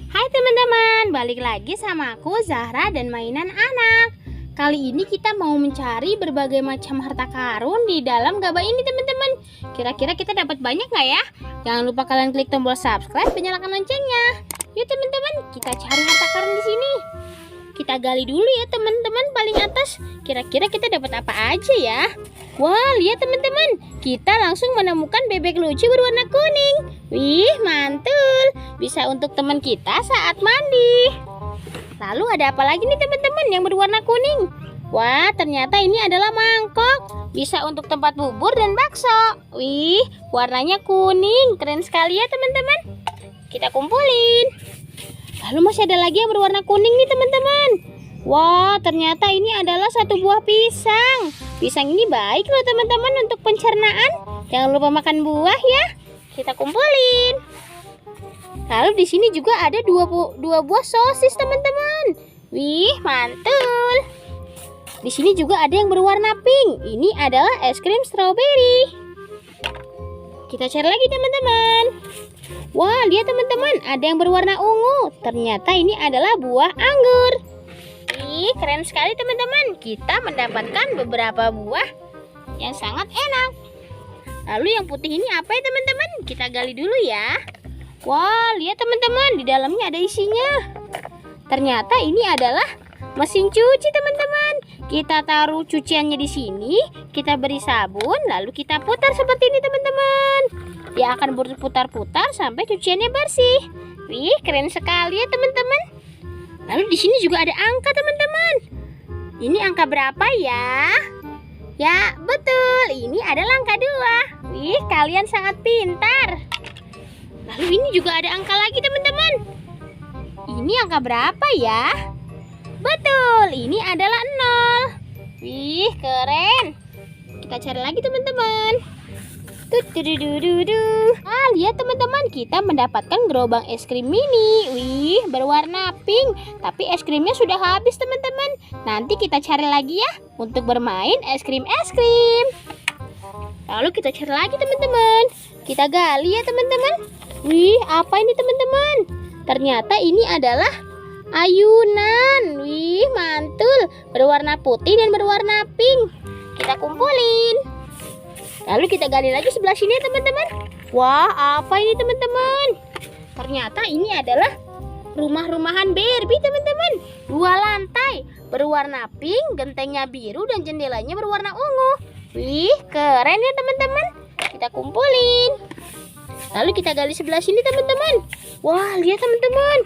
Hai teman-teman, balik lagi sama aku Zahra dan mainan anak. Kali ini kita mau mencari berbagai macam harta karun di dalam gabah ini teman-teman. Kira-kira kita dapat banyak nggak ya? Jangan lupa kalian klik tombol subscribe dan nyalakan loncengnya. Yuk teman-teman, kita cari harta karun di sini. Kita gali dulu ya teman-teman paling atas. Kira-kira kita dapat apa aja ya? Wah, lihat teman-teman, kita langsung menemukan bebek lucu berwarna kuning. Wih, mantul. Bisa untuk teman kita saat mandi. Lalu ada apa lagi nih teman-teman yang berwarna kuning? Wah, ternyata ini adalah mangkok. Bisa untuk tempat bubur dan bakso. Wih, warnanya kuning. Keren sekali ya teman-teman. Kita kumpulin. Lalu masih ada lagi yang berwarna kuning nih teman-teman. Wah, ternyata ini adalah satu buah pisang. Pisang ini baik loh teman-teman untuk pencernaan. Jangan lupa makan buah ya. Kita kumpulin. Lalu di sini juga ada dua buah sosis teman-teman. Wih, mantul. Di sini juga ada yang berwarna pink. Ini adalah es krim strawberry. Kita cari lagi teman-teman. Wah, lihat teman-teman, ada yang berwarna ungu. Ternyata ini adalah buah anggur. Ih, keren sekali teman-teman. Kita mendapatkan beberapa buah yang sangat enak. Lalu yang putih ini apa ya teman-teman? Kita gali dulu ya. Wah, lihat teman-teman, di dalamnya ada isinya. Ternyata ini adalah mesin cuci teman-teman. Kita taruh cuciannya di sini, kita beri sabun, lalu kita putar seperti ini teman-teman. Dia akan berputar-putar sampai cuciannya bersih. Wih, keren sekali ya teman-teman. Lalu di sini juga ada angka teman-teman. Ini angka berapa ya? Ya, betul. Ini adalah angka 2. Wih, kalian sangat pintar. Lalu ini juga ada angka lagi teman-teman. Ini angka berapa ya? Betul, ini adalah 0. Wih, keren. Kita cari lagi teman-teman. Ah, lihat teman-teman, kita mendapatkan gerobak es krim mini. Wih, berwarna pink. Tapi es krimnya sudah habis teman-teman. Nanti kita cari lagi ya untuk bermain es krim. Lalu kita cari lagi teman-teman. Kita gali ya teman-teman. Wih, apa ini teman-teman? Ternyata ini adalah ayunan. Wih, mantul. Berwarna putih dan berwarna pink. Kita kumpulin. Lalu kita gali lagi sebelah sini ya teman-teman. Wah, apa ini teman-teman? Ternyata ini adalah rumah-rumahan Barbie teman-teman. 2 lantai, berwarna pink, gentengnya biru dan jendelanya berwarna ungu. Wih, keren ya teman-teman. Kita kumpulin. Lalu kita gali sebelah sini teman-teman. Wah, lihat teman-teman.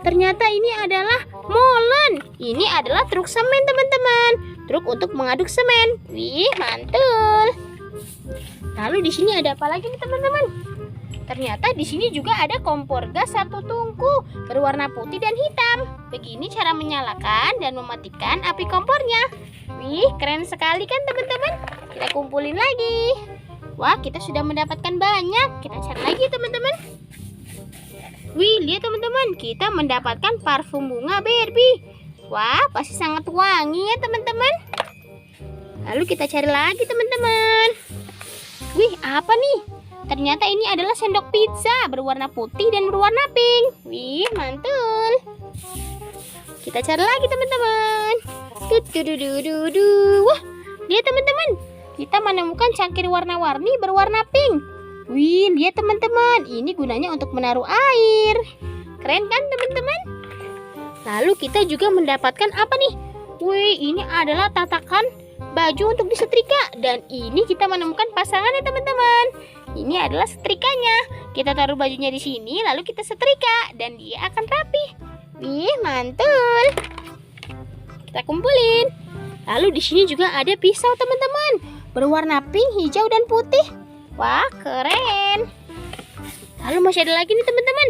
Ternyata ini adalah molen. Ini adalah truk semen teman-teman. Truk untuk mengaduk semen. Wih, mantul. Lalu di sini ada apa lagi nih teman-teman? Ternyata di sini juga ada kompor gas 1 tungku berwarna putih dan hitam. Begini cara menyalakan dan mematikan api kompornya. Wih, keren sekali kan teman-teman? Kita kumpulin lagi. Wah, kita sudah mendapatkan banyak. Kita cari lagi teman-teman. Wih, lihat teman-teman, kita mendapatkan parfum bunga Barbie. Wah, pasti sangat wangi ya teman-teman. Lalu kita cari lagi teman-teman. Wih, apa nih? Ternyata ini adalah sendok pizza berwarna putih dan berwarna pink. Wih, mantul. Kita cari lagi teman-teman. Wah, lihat teman-teman, kita menemukan cangkir warna-warni berwarna pink. Wih, lihat teman-teman, ini gunanya untuk menaruh air. Keren kan teman-teman? Lalu kita juga mendapatkan apa nih? Wih, ini adalah tatakan baju untuk disetrika. Dan ini kita menemukan pasangannya teman-teman. Ini adalah setrikanya. Kita taruh bajunya di sini, lalu kita setrika dan dia akan rapi. Wih, mantul. Kita kumpulin. Lalu di sini juga ada pisau teman-teman, berwarna pink, hijau dan putih. Wah, keren. Lalu masih ada lagi nih teman-teman.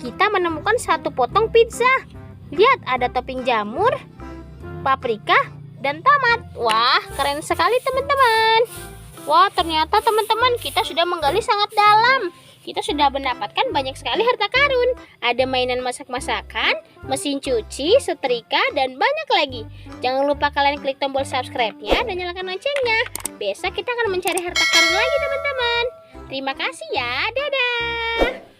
Kita menemukan 1 potong pizza. Lihat, ada topping jamur, paprika, dan tomat. Wah, keren sekali teman-teman. Wah, ternyata teman-teman kita sudah menggali sangat dalam. Kita sudah mendapatkan banyak sekali harta karun. Ada mainan masak-masakan, mesin cuci, setrika, dan banyak lagi. Jangan lupa kalian klik tombol subscribe-nya dan nyalakan loncengnya. Besok kita akan mencari harta karun lagi teman-teman. Terima kasih ya, dadah.